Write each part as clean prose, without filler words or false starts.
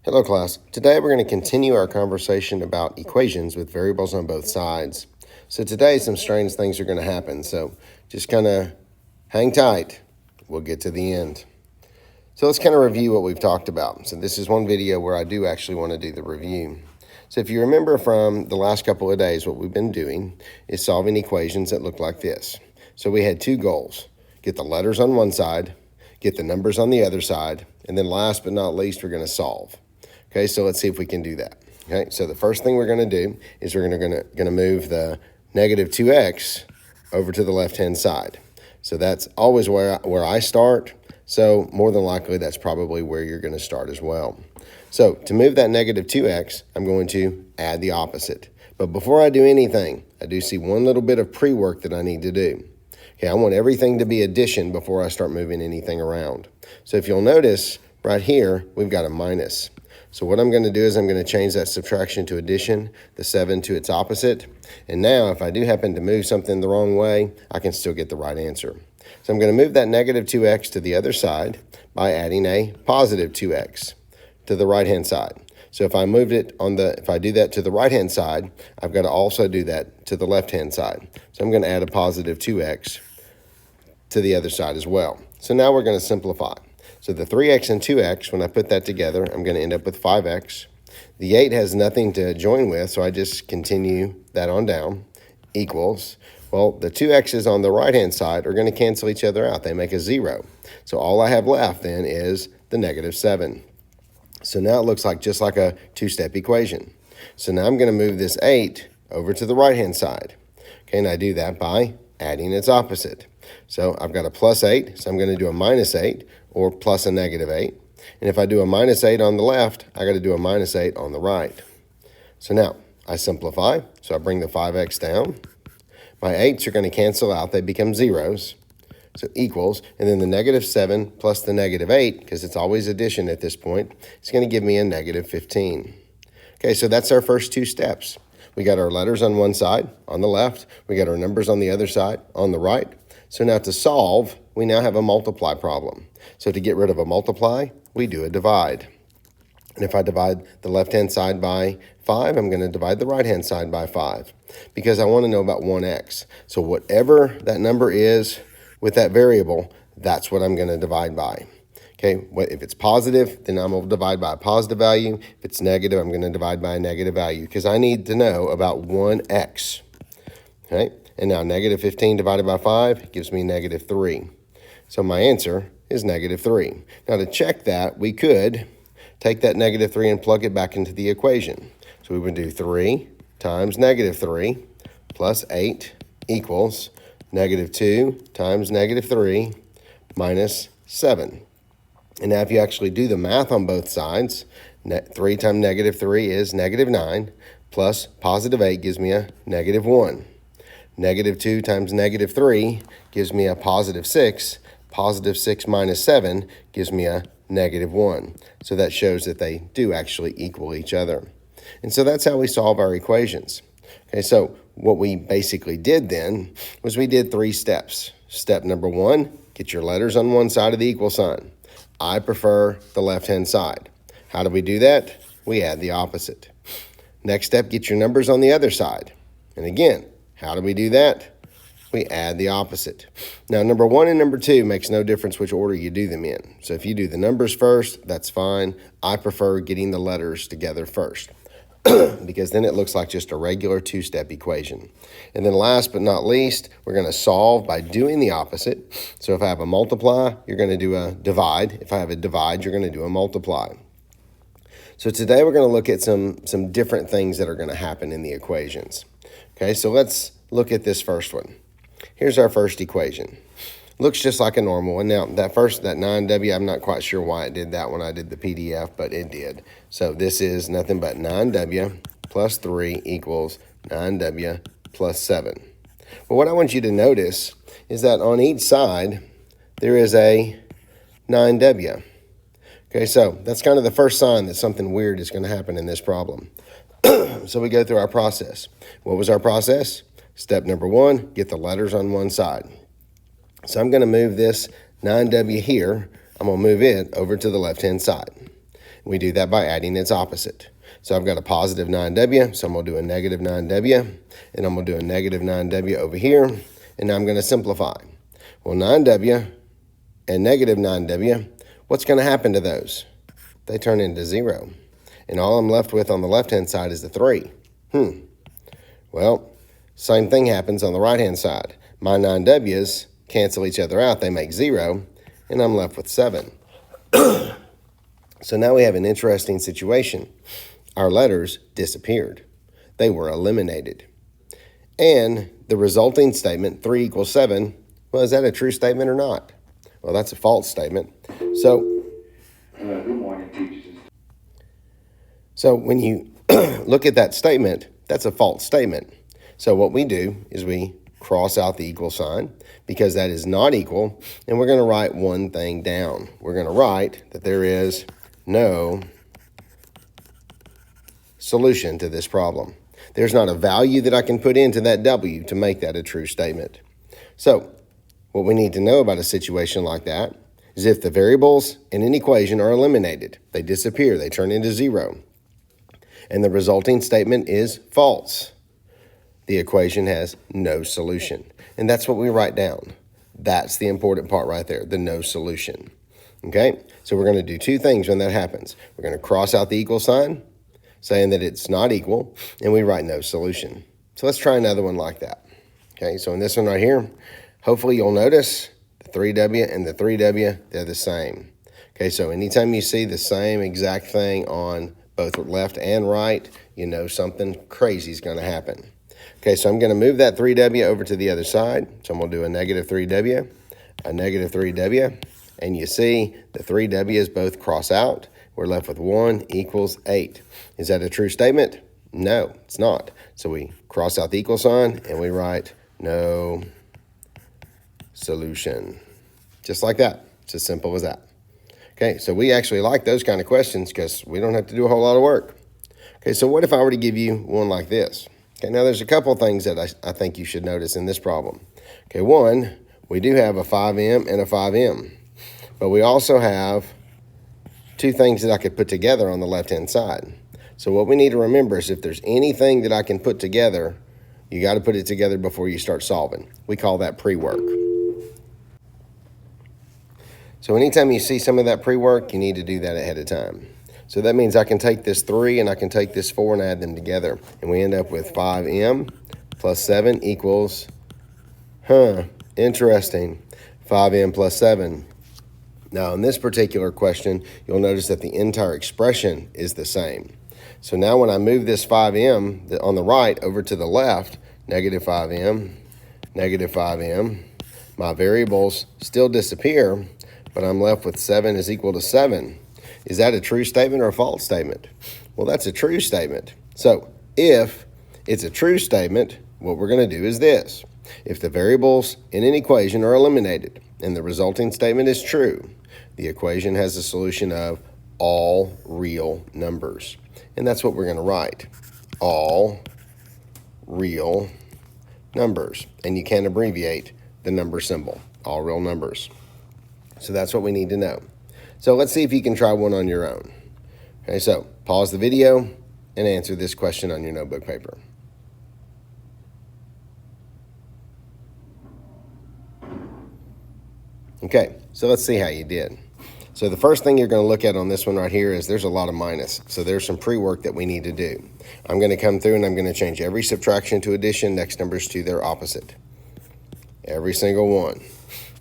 Hello class. Today we're going to continue our conversation about equations with variables on both sides. So today some strange things are going to happen, so just kind of hang tight. We'll get to the end. So let's kind of review what we've talked about. So this is one video where I do actually want to do the review. So if you remember from the last couple of days, what we've been doing is solving equations that look like this. So we had two goals: get the letters on one side, get the numbers on the other side, and then last but not least, we're going to solve. Okay, so let's see if we can do that. Okay, so the first thing we're going to do is we're going to move the negative 2x over to the left-hand side. So that's always where I start. So more than likely, that's probably where you're going to start as well. So to move that negative 2x, I'm going to add the opposite. But before I do anything, I do see one little bit of pre-work that I need to do. Okay, I want everything to be addition before I start moving anything around. So if you'll notice, right here, we've got a minus. So what I'm going to do is I'm going to change that subtraction to addition, the 7 to its opposite. And now if I do happen to move something the wrong way, I can still get the right answer. So I'm going to move that negative 2x to the other side by adding a positive 2x to the right-hand side. So if I moved it if I do that to the right-hand side, I've got to also do that to the left-hand side. So I'm going to add a positive 2x to the other side as well. So now we're going to simplify. So the 3x and 2x, when I put that together, I'm going to end up with 5x. The 8 has nothing to join with, so I just continue that on down, equals. Well, the 2x's on the right-hand side are going to cancel each other out. They make a 0. So all I have left then is the negative 7. So now it looks like just like a two-step equation. So now I'm going to move this 8 over to the right-hand side. Okay, and I do that by adding its opposite. So I've got a plus 8, so I'm going to do a minus 8, or plus a negative 8. And if I do a minus 8 on the left, I got to do a minus 8 on the right. So now I simplify. So I bring the 5x down. My 8's are going to cancel out. They become zeros. So equals. And then the negative 7 plus the negative 8, because it's always addition at this point, it's going to give me a negative 15. Okay, so that's our first two steps. We got our letters on one side, on the left. We got our numbers on the other side, on the right. So now to solve, we now have a multiply problem. So to get rid of a multiply, we do a divide. And if I divide the left-hand side by 5, I'm going to divide the right-hand side by 5 because I want to know about 1x. So whatever that number is with that variable, that's what I'm going to divide by. Okay, if it's positive, then I'm going to divide by a positive value. If it's negative, I'm going to divide by a negative value because I need to know about 1x. Okay, and now negative 15 divided by 5 gives me negative 3. So my answer is negative 3. Now to check that, we could take that negative 3 and plug it back into the equation. So we would do 3 times negative 3 plus 8 equals negative 2 times negative 3 minus 7. And now if you actually do the math on both sides, 3 times negative 3 is negative 9, plus positive 8 gives me a negative 1. Negative 2 times negative 3 gives me a positive 6. Positive 6 minus 7 gives me a negative 1. So that shows that they do actually equal each other. And so that's how we solve our equations. Okay, so what we basically did then was we did 3 steps. Step number 1, get your letters on one side of the equal sign. I prefer the left-hand side. How do we do that? We add the opposite. Next step, get your numbers on the other side. And again, how do we do that? We add the opposite. Now, number 1 and number 2 makes no difference which order you do them in. So if you do the numbers first, that's fine. I prefer getting the letters together first because then it looks like just a regular two-step equation. And then last but not least, we're going to solve by doing the opposite. So if I have a multiply, you're going to do a divide. If I have a divide, you're going to do a multiply. So today we're going to look at some different things that are going to happen in the equations. Okay, so let's look at this first one. Here's our first equation. Looks just like a normal one. Now, that 9w, I'm not quite sure why it did that when I did the PDF, but it did. So this is nothing but 9w plus 3 equals 9w plus 7. But what I want you to notice is that on each side, there is a 9w. Okay, so that's kind of the first sign that something weird is going to happen in this problem. So we go through our process. What was our process? Step number 1, get the letters on one side. So I'm going to move this 9w here. I'm going to move it over to the left-hand side. We do that by adding its opposite. So I've got a positive 9W, so I'm going to do a negative 9W, and I'm going to do a negative 9W over here, and now I'm going to simplify. Well, 9W and negative 9W, what's going to happen to those? They turn into 0. And all I'm left with on the left-hand side is the 3. Well, same thing happens on the right-hand side. My 9W's cancel each other out. They make 0, and I'm left with 7. So now we have an interesting situation. Our letters disappeared. They were eliminated. And the resulting statement, 3 equals 7, well, is that a true statement or not? Well, that's a false statement. So, good morning, teachers. So when you look at that statement, that's a false statement. So what we do is we cross out the equal sign because that is not equal, and we're going to write one thing down. We're going to write that there is no solution to this problem. There's not a value that I can put into that W to make that a true statement. So what we need to know about a situation like that is if the variables in an equation are eliminated, they disappear, they turn into 0, and the resulting statement is false, the equation has no solution. And that's what we write down. That's the important part right there, the no solution. Okay, so we're going to do two things when that happens. We're going to cross out the equal sign, saying that it's not equal, and we write no solution. So let's try another one like that. Okay, so in this one right here, hopefully you'll notice the 3W and the 3W, they're the same. Okay, so anytime you see the same exact thing on both left and right, you know something crazy is going to happen. Okay, so I'm going to move that 3W over to the other side. So I'm going to do a negative 3W, a negative 3W, and you see the 3W's both cross out. We're left with 1 equals 8. Is that a true statement? No, it's not. So we cross out the equal sign and we write no solution. Just like that. It's as simple as that. Okay, so we actually like those kind of questions because we don't have to do a whole lot of work. Okay, so what if I were to give you one like this? Okay, now there's a couple of things that I think you should notice in this problem. Okay, one, we do have a 5M and a 5M, but we also have two things that I could put together on the left-hand side. So what we need to remember is if there's anything that I can put together, you got to put it together before you start solving. We call that pre-work. So anytime you see some of that pre-work, you need to do that ahead of time. So that means I can take this 3 and I can take this 4 and add them together. And we end up with 5M plus 7 equals, interesting, 5M plus 7. Now in this particular question, you'll notice that the entire expression is the same. So now when I move this 5M on the right over to the left, negative 5M, my variables still disappear, but I'm left with 7 is equal to 7. Is that a true statement or a false statement? Well, that's a true statement. So if it's a true statement, what we're going to do is this. If the variables in an equation are eliminated and the resulting statement is true, the equation has a solution of all real numbers. And that's what we're going to write. All real numbers. And you can abbreviate the number symbol, all real numbers. So that's what we need to know. So let's see if you can try one on your own. Okay, so pause the video and answer this question on your notebook paper. Okay, so let's see how you did. So the first thing you're going to look at on this one right here is there's a lot of minus. So there's some pre-work that we need to do. I'm going to come through and I'm going to change every subtraction to addition, next numbers to their opposite. Every single one.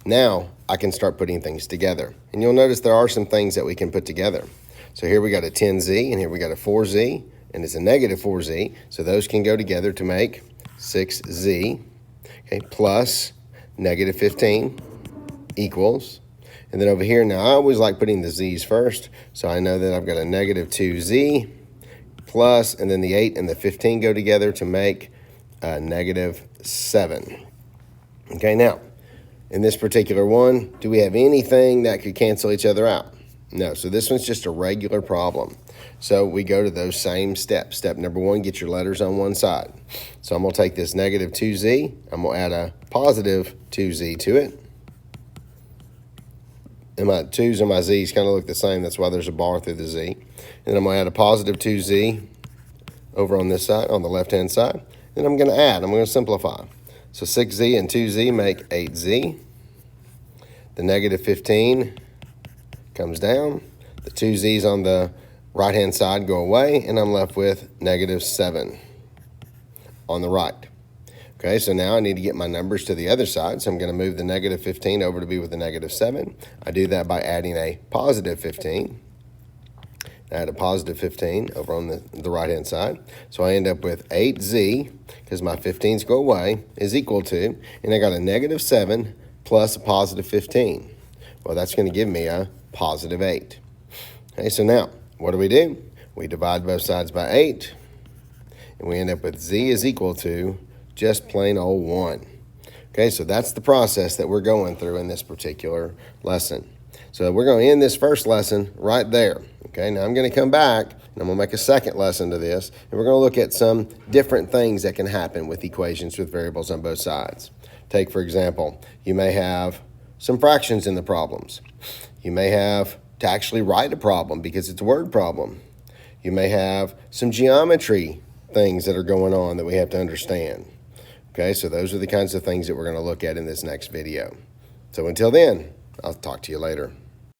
Now I can start putting things together. And you'll notice there are some things that we can put together. So here we got a 10Z and here we got a 4Z and it's a negative 4Z. So those can go together to make 6Z, okay, plus negative 15 equals. And then over here, now I always like putting the Z's first. So I know that I've got a negative 2Z plus, and then the 8 and the 15 go together to make negative 7. Okay, now, in this particular one, do we have anything that could cancel each other out? No, so this one's just a regular problem. So we go to those same steps. Step number 1, get your letters on one side. So I'm going to take this negative 2Z, I'm going to add a positive 2Z to it. and my 2's and my z's kind of look the same. That's why there's a bar through the z. And then I'm going to add a positive 2z over on this side, on the left-hand side. Then I'm going to add. I'm going to simplify. So 6z and 2z make 8z. The negative 15 comes down. The 2z's on the right-hand side go away, and I'm left with negative 7 on the right. Okay, so now I need to get my numbers to the other side, so I'm going to move the negative 15 over to be with the negative 7. I do that by adding a positive 15. Add a positive 15 over on the right-hand side. So I end up with 8z, because my 15's go away, is equal to, and I got a negative 7 plus a positive 15. Well, that's going to give me a positive 8. Okay, so now, what do? We divide both sides by 8, and we end up with z is equal to just plain old 1. Okay, so that's the process that we're going through in this particular lesson. So we're going to end this first lesson right there. Okay, now I'm going to come back, and I'm going to make a second lesson to this, and we're going to look at some different things that can happen with equations with variables on both sides. Take, for example, you may have some fractions in the problems. You may have to actually write a problem because it's a word problem. You may have some geometry things that are going on that we have to understand. Okay, so those are the kinds of things that we're going to look at in this next video. So until then, I'll talk to you later.